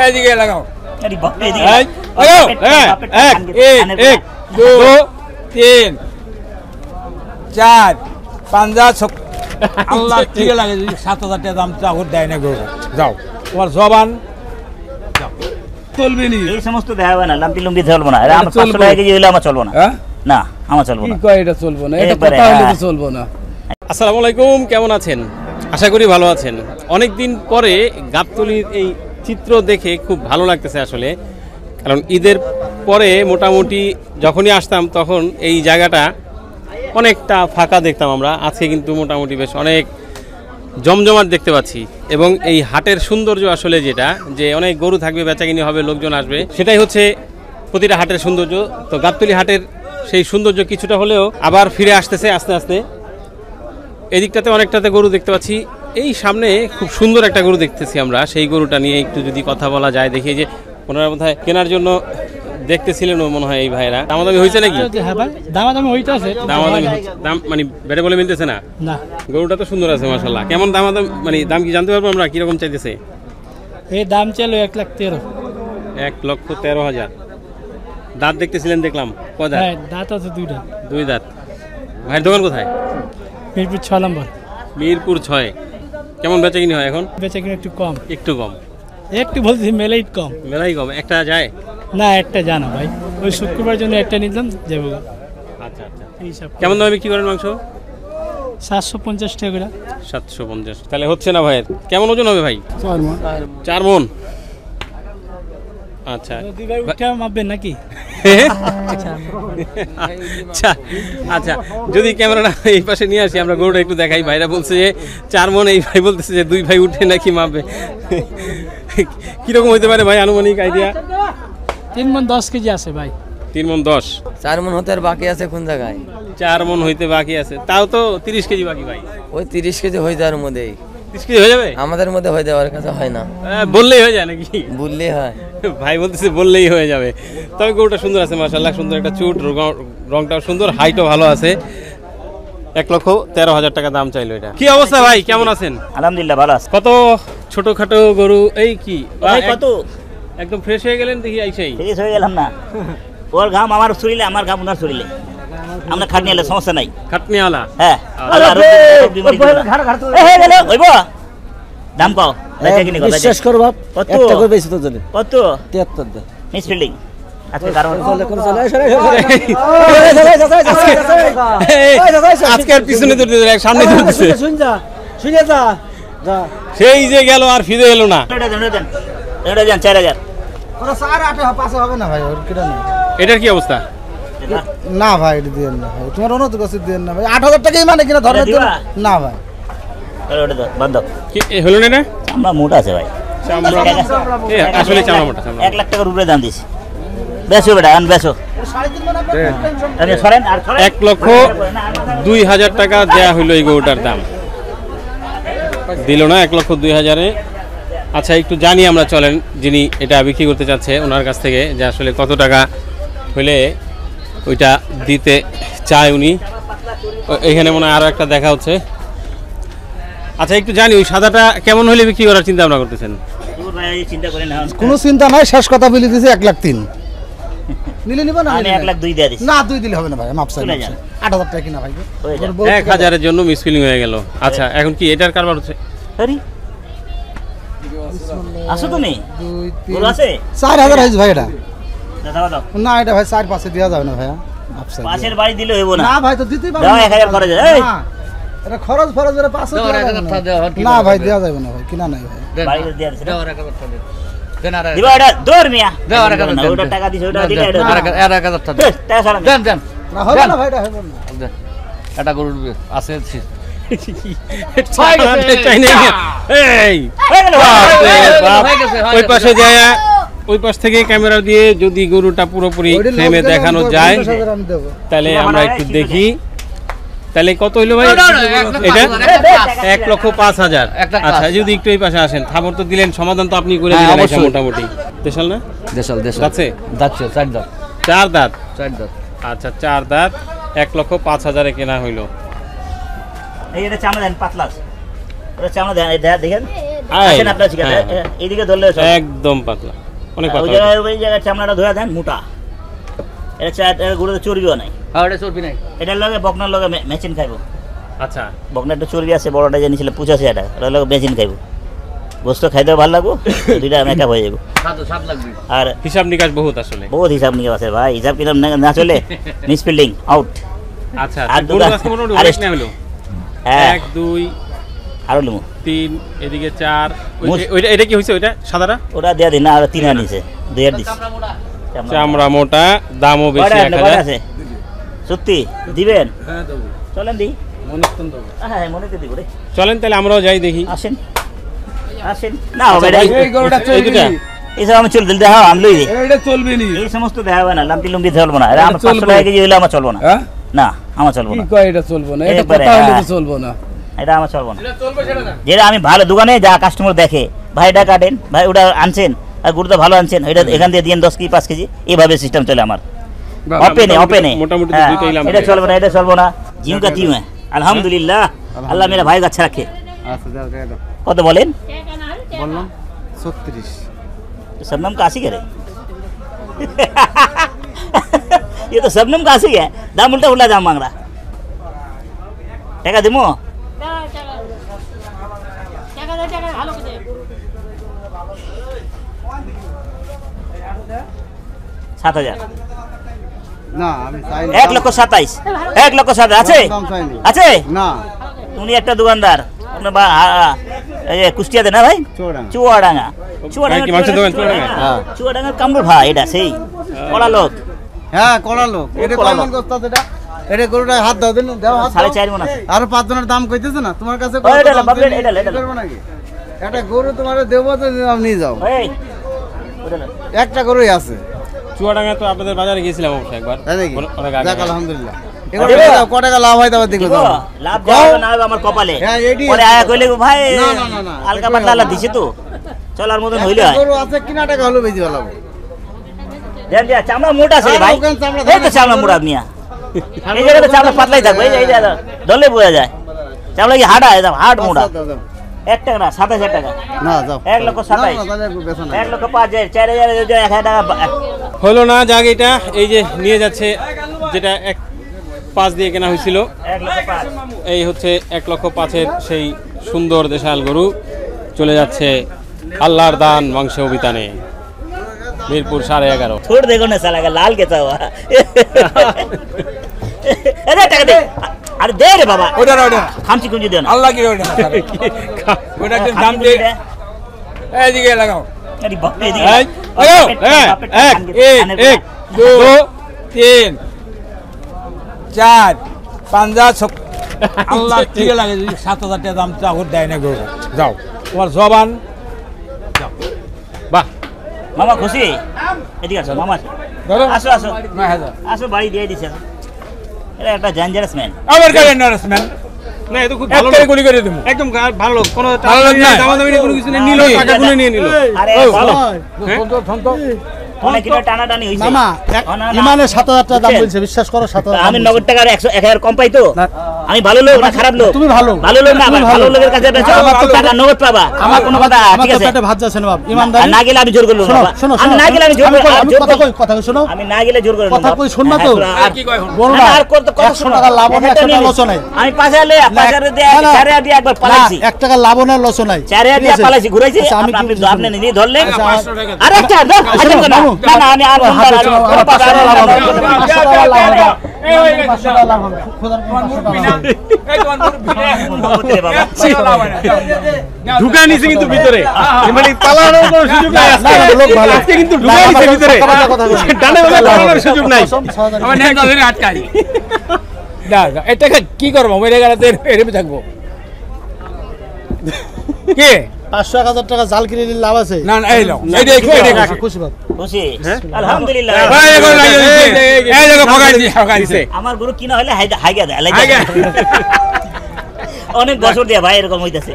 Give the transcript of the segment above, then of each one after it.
এইদিকে লাগাও। 1 2 3 4 5 6 আল্লাহ ঠিক লাগে 7000 টাকা দাম চাকর দেয় না গো। যাও তোমার জবান চলবে নি। এই সমস্ত দেখাবে না, লাম্পি লম্বি চলবো না। আমার 500 টাকা কেজি হইলে আমার চলবো না। না আমার চলবো না। কি কয় এটা চলবো না? এটা কথা হইলে তো চলবো না। আসসালামু আলাইকুম, কেমন আছেন? আশা করি ভালো আছেন। অনেক দিন পরে গাবতলীর এই চিত্র দেখে খুব ভালো লাগতেছে আসলে, কারণ ঈদের পরে মোটামুটি যখনই আসতাম তখন এই জায়গাটা অনেকটা ফাঁকা দেখতাম আমরা। আজকে কিন্তু মোটামুটি বেশ অনেক জমজমাট দেখতে পাচ্ছি, এবং এই হাটের সৌন্দর্য আসলে যেটা, যে অনেক গরু থাকবে, বেচাকিনি হবে, লোকজন আসবে, সেটাই হচ্ছে প্রতিটা হাটের সৌন্দর্য। তো গাবতলী হাটের সেই সৌন্দর্য কিছুটা হলেও আবার ফিরে আসতেছে আস্তে আস্তে। এদিকটাতে অনেকটাতে গরু দেখতে পাচ্ছি। এই সামনে খুব সুন্দর একটা গরু দেখতেছি আমরা, সেই গরুটা নিয়ে একটু যদি কথা বলা যায়। দেখি যে ওনারা বোধহয় কেনার জন্য দেখতেছিলেন মনে হয় এই ভাইরা। দামাদামি হয়েছে নাকি? হ্যাঁ ভাই, দামাদামি হইতাছে। দামাদামি দাম মানে বেড়ে বলে মিলতেছে না? না, গরুটা তো সুন্দর আছে মাশাআল্লাহ। কেমন দামাদাম মানে দাম কি জানতে পারবো আমরা কিরকম চাইতেছে? এই দাম চাইলো 1,13,000। 1,13,000। দাঁত দেখতেছিলেন দেখলাম, কয় দাঁত? হ্যাঁ, দাঁত আছে 2 দাঁত। 2 দাঁত। ভাইয়ের দোকান কোথায়? মিরপুর 6 নম্বর। মিরপুর 6। কেমন বেচাকিনি হয় এখন? বেচাকিনি একটু কম। একটু কম? একটু বলছি মেলাই কম। মেলাই কম? একটা যায় না, একটা জানা ভাই, ওই শুক্রবার জন্য একটা নিলাম যাবো। আচ্ছা আচ্ছা। এইসব কেমন দামে বিক্রি করেন মাংস? 750 টাকা করে। 750। তাহলে হচ্ছে না ভাইয়ের? কেমন ওজন হবে ভাই? 4 মণ। 4 মণ। আচ্ছা, উঠা মাপবেন নাকি? আচ্ছা আচ্ছা, যদি ক্যামেরাটা এই পাশে নিয়ে আসি আমরা, গরুটা একটু দেখাই। ভাইরা বলছে যে 4 মণ, এই ভাই বলতেছে যে 2 ভাই উঠে নাকি মাপবে। কিরকম হইতে পারে ভাই আনুমানিক আইডিয়া? 3 মণ 10 কেজি আছে ভাই। 3 মণ 10। 4 মণ হতে আর বাকি আছে কোন জায়গায়? 4 মণ হইতে বাকি আছে, তাও তো 30 কেজি বাকি ভাই। ওই 30 কেজি হয়ে যাওয়ার মধ্যেই। 30 কেজি হয়ে যাবে? আমাদের মধ্যে হয়ে যাওয়ার কাছে হয় না। বললেই হয়ে যায় নাকি? বললেই হয়। ভাই বলতেছে বললেই হয়ে যাবে। তবে গরুটা সুন্দর আছে মাশাআল্লাহ, সুন্দর একটা চুট, রংটাও সুন্দর, হাইটও ভালো আছে। 1,13,000 টাকা দাম চাইলো এটা। কি অবস্থা ভাই, কেমন আছেন? আলহামদুলিল্লাহ ভালো আছে। কত ছোটখাটো গরু, এই কি ভাই কত একদম ফ্রেশ হয়ে গেলেন দেখি আইসাই। ফ্রেশ হয়ে গেলাম না, ওর ঘাম আমার শরীরে, আমার ঘাম ওনার শরীরে। আমরা খাটনি হলে সমস্যা নাই। খাটনিওয়ালা? হ্যাঁ। দাম কও, বিশ্বাস করো বাপ, একটা করে বেশি তো জানে। কত? 73 দাম। মিস ফিল্ডিং আজকে কারণ আজকের পিছনে তো সামনে ধরতেছে। শুন যা, শুনে যা। সেই যে গেল আর ফিরে এলো না। এটা দেন 4,000। ওরা 4,8 পাশে হবে না ভাই, ওর কিটা না। এটার কি অবস্থা? না ভাই, এটা দেন না ভাই, তোমার অনুরোধ করছি দেন না ভাই। 8,000 টাকাই মানে কিনা ধরে না ভাই। ওটা তো বন্ধ। কি হলো না? এটা চামড়া মোটা আছে ভাই, চামড়া আসলে চামড়া মোটা। 1 লাখ টাকার উপরে দাম দিছি। বেচো বেটা, আন বেচো। 1,02,000 টাকা দেয়া হইলো এই গরুটার দাম। দিল না 1,02,000-এ। আচ্ছা, একটু জানি আমরা, চলেন, যিনি এটা বিক্রি করতে চাচ্ছে ওনার কাছ থেকে, যে আসলে কত টাকা হইলে ওইটা দিতে চায় উনি। এখানে মনে হয় আরো একটা দেখা হচ্ছে। আচ্ছা, একটু জানি ওই সাদাটা কেমন হলে বিক্রি করার চিন্তা ভাবনা করতেছেন? কোনো চিন্তা নাই, শেষ কথা বলে দিয়েছি 1,03,000 নিলে নিবা না? 1,02,000 দিয়ে দিছি। না, 2 দিলে হবে না ভাই, মাপ চাই। 8,000 টাকা কিনা ভাই, 1,000-এর জন্য মিসফিলিং হয়ে গেল। আচ্ছা, এখন কি এটার কারবার হচ্ছে? আরে আসো তুমি, বলো আছে 4,000 হইছে ভাই। এটা দাও দাও না, এটা ভাই 4-5 দেওয়া যাবে না ভাইয়া। পাশের বাড়ি দিলে হইব না। না ভাই, তো দিতেই পারবো দাও না। 1,000 খরচ। এই না, এটা খরচ ফরজ এর 500 টাকা না ভাই, দেওয়া যাবে না ভাই, কিনা নাই ভাই। বাড়ি দিয়ে দিছে দাও 1,000 টাকা দিবা। এটা দৌড় মিয়া, দাও 1,000 টাকা। ওটা টাকা দিছে, ওটা দিলে এটা 1,000 টাকা টাকা ছাড়া দেন দেন না, হবে না ভাই, এটা হবে না। এটা গরু আছে। ওই পাশে যায়, ওই পাশ থেকে ক্যামেরা দিয়ে যদি গরুটা পুরোপুরি ফ্রেমে দেখানো যায় তাহলে আমরা একটু দেখি। তাহলে কত হইলো ভাই এটা? 1,05,000। আচ্ছা, যদি একটু এই পাশে আসেন, খবর তো দিলেন, সমাধান তো আপনি করে দিলেন মোটামুটি। দেশাল না? দেশাল আছে? দাঁত 4 দাঁত। 4 দাঁত। 4 দাঁত। আচ্ছা 4 দাঁত 1,05,000 কেনা হইলো। এই এটা চামড়া দেন পাতলা আছে। এটা চামড়া দেন, এই দেখেন আয়, আসেন আপনার ঠিক আছে, হ্যাঁ। এইদিকে ধরলে সব একদম পাতলা, অনেক ওই পাতলা। জায়গায় ওই জায়গায় চামড়াটা ধরে দেন মোটা। এটা গুঁড়োতে চর্বিও নাই। হ্যাঁ ওটা চর্বি নাই। এটার লগে বকনার লগে মেচিন খাইব। আচ্ছা বকনার একটা চর্বি আছে বড়টা জানিছিল 85 টাকা, ওটার লগে মেচিন খাইব। গোস্ত খাইতেও ভালো লাগবো, দুইটা মেকআপ হয়ে যাবো। স্বাদ লাগবে। আর হিসাব নিকাশ বহুত আসলে। বহুত হিসাব নিয়ে আছে ভাই, হিসাব কিরম না চলে মিস ফিল্ডিং আউট। আচ্ছা আর গরু দুটো- আজকে মোটামুটি আরে- অনেক নেওয়া হলো। হ্যাঁ 1 2 আরো লিমু 3 এদিকে 4 মুস- ওইটা এটা কি হইছে ওইটা সাদাটা? ওটা দেয়া দিন না, আরো 3 আনিছে 2 এর দিছে। চামড়া মোটা, দামও বেশি কয়টা 1000। আছে সত্যি দিবেন? হ্যাঁ দেবো, চলেন দি। মনস্থান দেবো। হ্যাঁ মনে তো দিব রে। চলেন তাহলে আমরাও যাই দেখি। আসেন আসেন না হবে ভাই, এই গরুটা এই চলবে দুটা? নি। এইসব আমি চলতে দেখা আমি লই দিই। এটা চলবে নি। এই সমস্ত দেখা হবে না, লাম্পি লুম্পি চলবো না। এটা আমার এটা 500 চলবে। টাকা কেজি হইলে আমার চলবো না। হ্যাঁ না আমার চলবো কি না, কয় এটা চলবো না, এটা একবারে, কথা হলে তো হ্যাঁ। চলবো না। এটা আমার চলবো না। যেটা আমি ভালো দোকানে যা কাস্টমার দেখে, ভাই এটা কাটেন, ভাই ওটা আনছেন, আর গুড়টা ভালো আনছেন, এটা এখান দিয়ে দিয়েন 10 কেজি 5 কেজি, এইভাবে সিস্টেম চলে আমার। বাহ, ওপেনে ওপেনে মোটামুটি হ্যাঁ, দুইটাই লাম্পি। এটা চলবো না, এটা চলবো না। জিম কা জিম है আলহামদুলিল্লাহ, আল্লাহ মেরা ভাই अच्छा रखे। আচ্ছা দাও দাও কত বলেন? বললাম 36। तो शबनम का आशिक है रे। ये तो शबनम का आशिक है, दाम उल्टा उल्टा दाम मांग रहा। টাকা দিমো? ভালো করে 7,000 না আমি চাই 1,27,000 1,27,000 আছে দাম চাইনি। আছে? না উনি একটা দোকানদার আপনার এই যে কুষ্টিয়াতে না ভাই? চুয়াডাঙ্গা। চুয়াডাঙ্গা কি মাংসের দোকান চুয়াডাঙ্গা? হ্যাঁ। চুয়াডাঙ্গার কামরুল ভাই, এটা সেই কড়া লোক। হ্যাঁ করালো এটা করালো। কয়মন করতে এটা এটা গরুটা হাত দাও দিন দাও হাত দাও। 4.5 মণ আছে। আর 5 জনের দাম কইতেছে না তোমার কাছে ওই এটা না, বাবু, এটা না, এটা না। করব নাকি একটা গরু তোমারে দেব তো দাম নিয়ে যাও এই ওটা না। একটা গরুই আছে চুয়াডাঙ্গা তো আপনাদের বাজারে গিয়েছিলাম অবশ্য একবার, তাই নাকি অনেক আগে। যাক আলহামদুলিল্লাহ এবার দাও কত টাকা লাভ হয় তবে দেখো দিব? দাও লাভ দেওয়া না হবে আমার কপালে। হ্যাঁ, এডি পরে আছে। আয়া কইলে ভাই না, না, না, না, হালকা এটাই পাতলা হবে। দিছে তো চলার মতন হইলে হয়। গরু আছে কিনা টাকা হলো বেশি ভালো দেন দিয়া চামড়া মোটা আছে রে ভাই, ওখানে চামড়া এই তো চামড়া মোটা মিয়া, এই জায়গাতে চামড়া পাতলাই থাকবে, এই যে ধরলে বোঝা যায় চামড়া কি হাড়া, একদম হাড় মোটা। 1 টাকা না 27,000 টাকা, না যাও 1,27,000 না তাহলে বেচা না 1,05,000 4,000 1,000 টাকা। হলো না যাক, এটা এই যে নিয়ে যাচ্ছে, যেটা 1,05,000 দিয়ে কেনা হয়েছিল, 1,05,000 এই হচ্ছে 1,05,000 সেই সুন্দর দেশাল গরু চলে যাচ্ছে আল্লাহর দান মাংস অভিতানে, মিরপুর 11.5। छोड़ देखो ना साला का लाल कैसा हुआ। अरे टाका दे, अरे दे रे बाबा, ওটা না, ওটা না। खामची कुंजी दे ना। আল্লাহ কি ওটা না। ওটা একটু দাম দিয়ে এইদিকে লাগাও। अरे बाप रे এই, লাগাও, এক, 1 2 3 4 5 6 আল্লাহ ঠিক লাগে 7,000 টাকা দাম চাকর দেয় না গরু। যাও তোমার জবান বাহ, मामा खुशी এদিকে আসো মামা, ধরো আসো আসো 9,000 আসো, বাড়ি দিয়ে দিছে। এটা একটা ডেঞ্জারাস ম্যান। আবার কারে নার্সম্যান না এ তো খুব এক ভালো করে লোক। গুলি করে দেবো। একদম ভালো লোক, কোনো ভালো লোক না। দামাদামি কোনো কিছু নেই, নিল টাকা গুনে নিয়ে নিল। আরে ও, ভালো শুনতো অনেক কিনা টানাটানি হইছে মামা ইমানে 7,000 টাকা দাম বলছে বিশ্বাস করো 7,000 আমি নগদ টাকার 1,000 কম পাই তো। আমি ভালো লোক না খারাপ লোক? তুমি ভালো। ভালো লোক না, তুমি ভালো ভালো। লোকের কাছে বেচো, আমার তো টাকা নগদ পাবা। আমার কোনো কথা আমার ঠিক তো আছে। পেটে ভাত যাচ্ছে না বাপ আর ইমানদারি না গেলে আমি জোর করলাম শোনো বাবা। শোনো আমি না গেলে আমি জোর আমি করলাম, আমি জোর কথা করলাম। কই কথা কই শোনো আমি না গেলে জোর করলাম কথা কই শোন না তো আর কি কয় বলো না, না আর কত 100 টাকা লাভ হবে 100 টাকা লস নাই আমি 5,000 লে 5,000 দিয়ে না, না। 4,000 দিয়ে একবার পালাইছি। 1 টাকা লাভ না লস নাই 4,000 দিয়ে ঠিক আছে? পালাইছি, ঘুরাইছি। আচ্ছা, আমি আপনি কি আপনি নিয়ে ধরলেন। আচ্ছা, 500 টাকা আরে একটা দাও, আচ্ছা না মামু, না না, আমি আর হাতে চলো, আমার 500 টাকা লাভ হবে 500 টাকা লাভ হবে এই ওই 500 টাকা লাভ হবে খোদার তোমার মুরব্বি না, এই তোমার মুরব্বি না। মুরব্বি রে বাবা। ঢুকা নিছে কিন্তু ভিতরে, মানে পালানোর কোনো সুযোগ নাই আজকে। না, লোক ভালো। আজকে কিন্তু ঢুকা নিছে ভিতরে, ডানে বামে পালানোর সুযোগ নাই। আমার নেতা ধরে আটকাই। না না, এটা কি করবো মেরে গেলে তো এরকম থাকবো কে 500-1000 টাকা জাল কিনে নিলে লাভ আছে না না, এই নাও এইটা এইটা খুশি বাপ খুশি আলহামদুলিল্লাহ। এই দেখো ভগাই দিছে আমার গরু কিনা হলে হাইগা দেয়, আগে অনেক বছর দিয়া ভাই এরকম হইতেছে,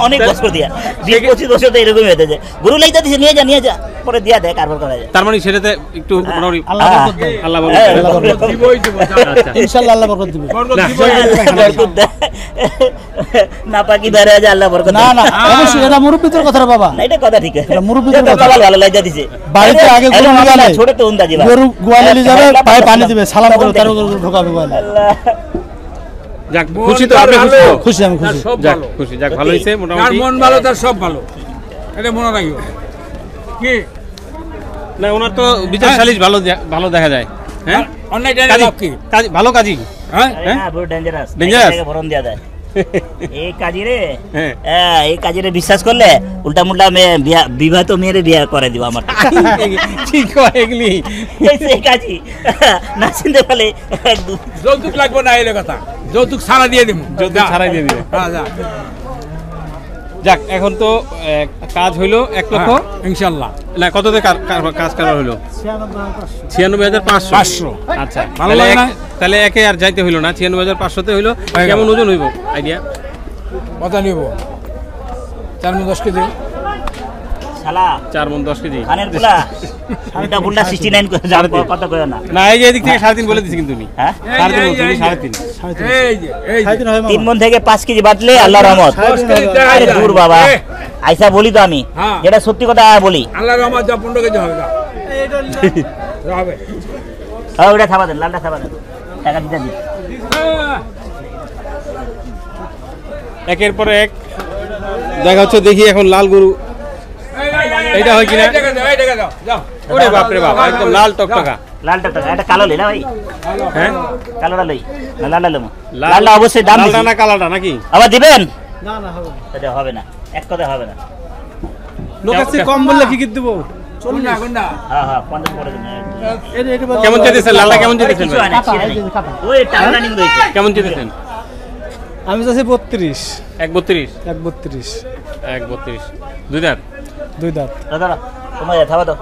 অনেক বছর দিয়া 20-25 বছর তো এরকমই হইতেছে। গরু লাইতে দিছে, নিয়ে যা পরে দিয়া দেয়, কারবার করা যায়। তার মানে সেটাতে একটু মোটামুটি আল্লাহ বরকত দেয়। আল্লাহ বলে দিবই দিব, যা। আচ্ছা ইনশাআল্লাহ আল্লাহ বরকত দিবে। বরকত না। দিবই দিব। বরকত দেয়। না পাকি বেড়ে যায়, আল্লাহ বরকত না দেয়। না অবশ্যই এটা মুরব্বিদের কথা রে বাবা। না, এটা কথা ঠিক আছে। এটা মুরব্বিদের কথা। ভালো লাইতে দিছে। বাড়িতে আগে গরু একদম নিয়ে আপনার গেলে ছোট তো উন্দাজি ভাই। গরু গোয়ালে নিয়ে যাবে, পায়ে পানি দিবে, সালাম করে তার তখন গরু ঢোকাবে গোয়ালে। আল্লাহ। যাক, খুশি তো আপনি? খুশি তো? খুশি, আমি তার খুশি। সব যাক ভালো। খুশি, যাক ভালো হয়েছে যার মোটামুটি। মন ভালো তার সব ভালো, এটা মনে রাখিও। কি না, ওনার তো বিচার সালিশ ভালো দেখা যায়। হ্যাঁ, অন্যায় টাইনে কাজী, লাভ কি? ভালো কাজী। হ্যাঁ হ্যাঁ, বড় ডেঞ্জারাস। Dangerous? ভরণ দেয়া যায়। এই কাজী রে, হ্যাঁ। এই কাজী রে বিশ্বাস করলে উল্টা মুল্টা বিবাহ তো মেয়েরে বিয়ে করে দিব আমার। ঠিক কয় এগুলি। এই যে কাজী না চিনতে পারলে যৌতুক লাগবে না, এলে কথা। যৌতুক সারা দিয়ে দিব, যৌতুক ছাড়াই দিয়ে দিবে। হ্যাঁ, যা। যাক, এখন তো কাজ হইলো 1 লক্ষ। ইনশাল্লাহ না, কততে কাজ করা হইলো? 96,500। আচ্ছা, ভালো লাগে না? তাহলে একে আর যাইতে হইলো না, 96,500তে হইলো। হয়ে গেল। কেমন ওজন হইব আইডিয়া? কথা নিব 4-10 কেজি। শালা 4 মণ 10 কেজি। খানের পোলা উল্টা পুল্টা 69 করে যাও, কত কয় না। না, এই যে এদিক থেকে 3.5 বলে দিছি কিন্তু উনি। হ্যাঁ, 3.5 এই যে, বলছি, এই যে। 3.5। এই যে, এই যে। খাইতে না হয় মামা। 3 মণ থেকে 5 কেজি বাড়লে আল্লাহর রহমত। 10 কেজি দেখাই আরে যায়। দূর বাবা, এ, আইসা বলি তো আমি, হ্যাঁ। যেটা সত্যি কথা বলি। আল্লাহর রহমত, যা 15 কেজি হবে, যা। যা হবে। হ্যাঁ, ওটা থাবা দেন, লালটা থাবা দেন, টাকা দিতে দিন। হ্যাঁ। একের পর এক দেখা হচ্ছে। দেখি এখন লাল গরু। এইটা হয় কিনা? এই টাকা দাও, এই টাকা দাও, যাও। ওরে বাপ রে বাপ, একদম লাল টকটকা। লালটা টাকা, এটা কালো লই না ভাই, হ্যাঁ, কালোটা লই না, লালটা লই। লালটা অবশ্যই দাম লালটা বেশি। না কালাটা নাকি? আবার দিবেন? না না হবে না। এটা হবে না, এক কথা হবে না। লোক আছে কম বললে কি কিনতে দেবো? কোনটা, কোনটা? হ্যাঁ হ্যাঁ, 50 করে দিন। কেমন চেয়েছেন লালটা? কেমন চেয়েছেন কিছু ভাই? হয় না, ছিঁড়ে নেই। ওই টাকা নিং রয়েছে। কেমন চেয়েছেন? আমি চাচ্ছি 32, 1.32। 1.32, 1.32 দুই দাঁত। 2 দাঁত। দাদা তোমার থাবা দাও,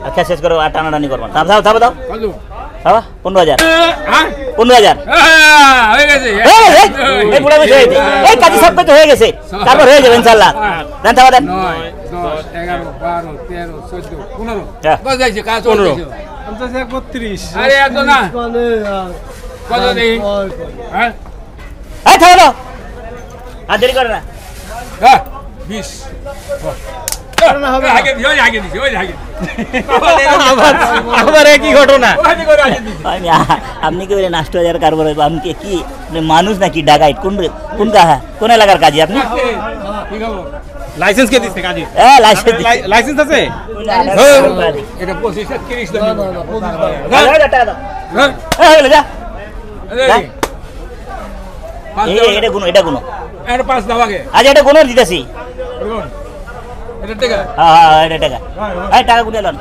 আচ্ছা শেষ করো, আর টানাটানি করবো। থাবা দাও, কত? থাবা। 15,000, হ্যাঁ? 15,000। হয়ে গেছে। এই বুড়া বয়সে হয়েছে, এই কাজী সব কিছু হয়ে গেছে, তারপর হয়ে যাবে ইনশাল্লাহ। দেন থাবা দেন। 9, 10, 11, 12, 13, 14, 15। হ্যাঁ। কত যাইছে? কাজ 15। চলতেছে। আমি চাচ্ছি 31। আরে এত না। কত দেই? হ্যাঁ? এই থাবা দাও, আর দেরি করে না। হ্যাঁ, 20। আগে দিছি, ওই আগে দিছি, ওই আগে দিছি। আবার একই ঘটনা। ওই দিকে ওই আগে দিছি। আপনি কি বলেন 8,000 কারবার হইব? আমি কি আপনি মানুষ নাকি ডাকাইট? কোন এলাকার কাজী আপনি? কি খবর? লাইসেন্স কে দিচ্ছে কাজী? লাইসেন্স লাইসেন্স আছে? এটা 25 30 দাম। টাকা দাও। হ্যাঁ? যা এই, পাঁচ দাও। এটা কোনো এটা 5 দাও আগে। আজ এটা কোনো দিতেছি। দেখুন, এটা টাকা। হ্যাঁ, এটা টাকা। এই টাকা গুনে লন।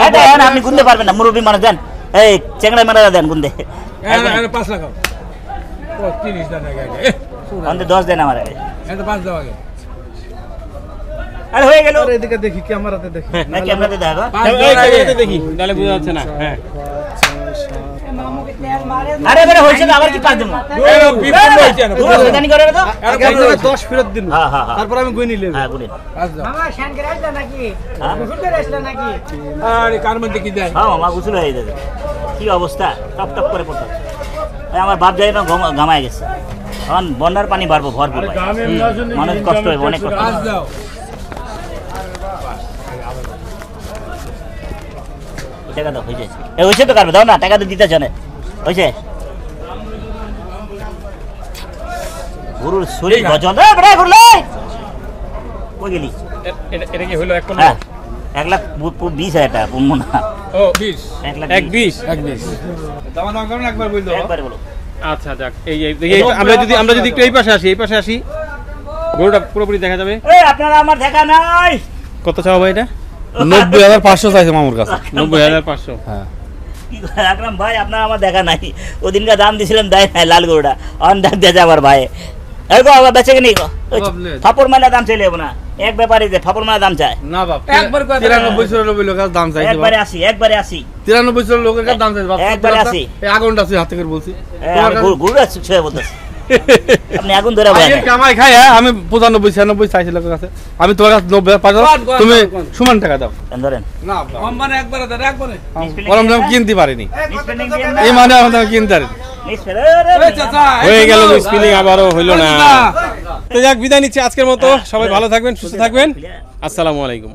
এটা এখন আপনি গুনতে পারবেন না, মুরব্বী মানুষ দেন। এই চেংড়া মেরা দেন গুনতে। এটা 5 লাগাও। ও 30 দাও আগে আগে। অন্তে 10 দেন আমার আগে। এটা 5 দাও আগে। আরে হয়ে গেল। এদিকে দেখি, ক্যামেরাতে দেখি। না ক্যামেরাতে দেখো। 5 দাও আগে। দেখি তাহলে বোঝা যাচ্ছে না। হ্যাঁ, আরে বেরে হইছে না, আবার কি 5 দেব? এটা বিপদ হইছে না। তোমরা সেদানি করে তো। আগে আপনাকে 10 ফেরত দিন। হ্যাঁ হ্যাঁ হ্যাঁ। তারপর আমি গই নিলে। হ্যাঁ গুনে। 5 দাও। মামা শান করে আসলা নাকি? হ্যাঁ? গোসল করে আসলা নাকি? আরে কার মধ্যে কি দেয়? হ্যাঁ, আমার গোসল হয়ে যাবে। কি অবস্থা, টপ টপ করে পড়তে হচ্ছে। এই আমার বাপ যাই না ঘামায় গেছে। এখন বন্যার পানি বাড়বো ভরপুর ভাই। মানুষ কষ্ট হবে, অনেক কষ্ট 5 হবে। দাও। টাকা দাও, হয়েছে। এ হয়েছে তো কারবে, দাও না, টাকা তো দিতেছ না। হয়েছে। গরুর শরীর গজন। বেড়া গরু লাই। কই গেলি? এটা কি হলো? 1 হ্যাঁ, 1,20,000 টাকা কমবো না। ও 1,20,000 1.20। দাম করেন একবার বলতো। একবারে বলো। আচ্ছা, যাক, আমরা যদি একটু এই পাশে আসি, গরুটা পুরোপুরি দেখা যাবে। এই আপনারা আমার দেখা নাই। কত চাও ভাই এটা? 90,500 চাইছে মামুর কাছে। 90,500। হ্যাঁ, কি করে আকরাম ভাই, আপনার আমার দেখা নাই। ওদিনকার দাম দিছিলাম, দেয় নাই লাল গরুটা। অন ডাক দিয়ে আমার ভাই। এই গো আবার বেচে কিনি গো। ফাপড় মাইনা দাম চাইলে না। এক ব্যাপারে যে ফাপড় মাইনা দাম চায়। না বাপ, একবার করে 93 লোকের দাম চাইছে। একবারে আসি। 93 লোকের দাম চাইছে বাপ। একবারে আসি। এই আগুনটা আছে হাতে করে বলছি। গরুটা ছুঁয়ে বলতেছে। আপনি এখন ধরে বলেন আগে কামাই খাই আমি 95 96 চাইছি লোকের কাছে আমি তোমার কাছে 90 পাঠাবো তুমি সমান টাকা দাও ধরেন না মানে একবারে দেন একবারে বরং আমি কিনতে পারিনি মিসপেলিং দিয়েন না এই মানে আমি কিনতে পারিনি এই চাচা হয়ে গেল স্পিনিং আবারও হইল না। তো যাক বিদায় নিচ্ছি আজকের মতো, সবাই ভালো থাকবেন, সুস্থ থাকবেন, আসসালামু আলাইকুম।